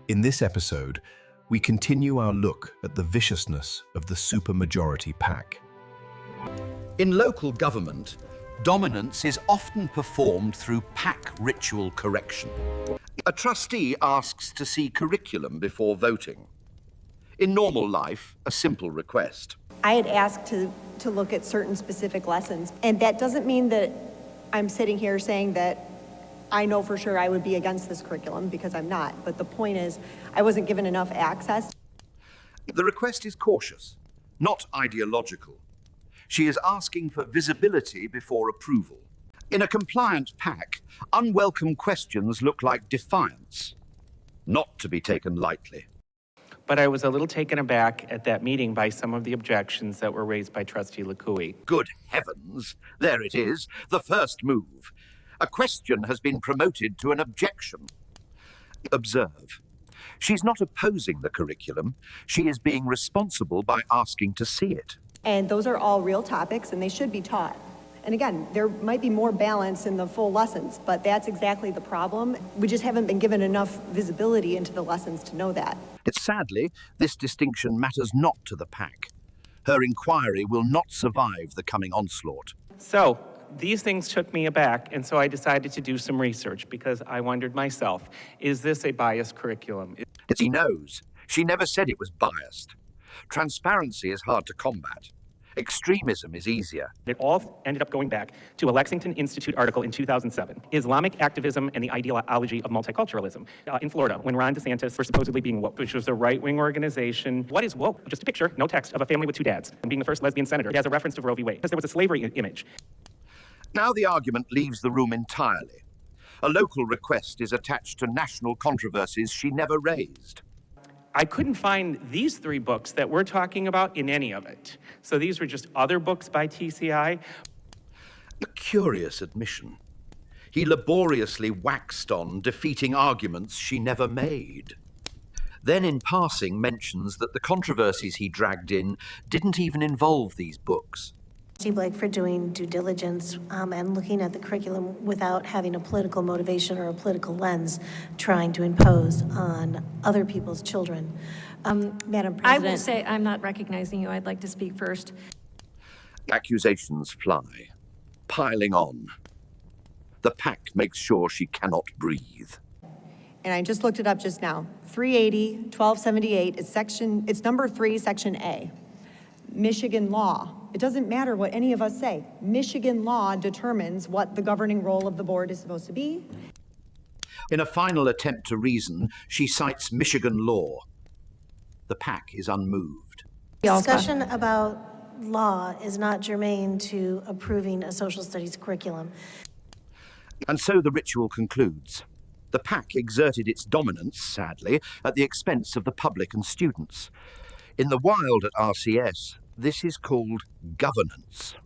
In this episode, we continue our look at the viciousness of the supermajority PAC. In local government, dominance is often performed through PAC ritual correction. A trustee asks to see curriculum before voting. In normal life, a simple request. I had asked to look at certain specific lessons, and that doesn't mean that I'm sitting here saying that I know for sure I would be against this curriculum, because I'm not. But the point is, I wasn't given enough access. The request is cautious, not ideological. She is asking for visibility before approval. In a compliant PAC, unwelcome questions look like defiance, not to be taken lightly. But I was a little taken aback at that meeting by some of the objections that were raised by Trustee Litkouhi. Good heavens, there it is, the first move. A question has been promoted to an objection. Observe. She's not opposing the curriculum. She is being responsible by asking to see it. And those are all real topics, and they should be taught. And again, there might be more balance in the full lessons, but that's exactly the problem. We just haven't been given enough visibility into the lessons to know that. Sadly, this distinction matters not to the PAC. Her inquiry will not survive the coming onslaught. So, these things took me aback, and so I decided to do some research because I wondered myself, is this a biased curriculum? She knows. She never said it was biased. Transparency is hard to combat. Extremism is easier. It all ended up going back to a Lexington Institute article in 2007, Islamic Activism and the Ideology of Multiculturalism, in Florida, when Ron DeSantis was supposedly being woke, which was a right-wing organization. What is woke? Just a picture, no text, of a family with two dads, and being the first lesbian senator. It has a reference to Roe v. Wade, because there was a slavery image. Now the argument leaves the room entirely. A local request is attached to national controversies she never raised. I couldn't find these three books that we're talking about in any of it. So these were just other books by TCI. A curious admission. He laboriously waxed on defeating arguments she never made. Then in passing mentions that the controversies he dragged in didn't even involve these books. Blake for doing due diligence and looking at the curriculum without having a political motivation or a political lens trying to impose on other people's children. Madam President. I will say I'm not recognizing you. I'd like to speak first. Accusations fly, piling on. The PAC makes sure she cannot breathe. And I just looked it up just now. 380, 1278 it's number 3, section A. Michigan law. It doesn't matter what any of us say. Michigan law determines what the governing role of the board is supposed to be. In a final attempt to reason, she cites Michigan law. The PAC is unmoved. Discussion about law is not germane to approving a social studies curriculum. And so the ritual concludes. The PAC exerted its dominance, sadly, at the expense of the public and students. In the wild at RCS, this is called governance.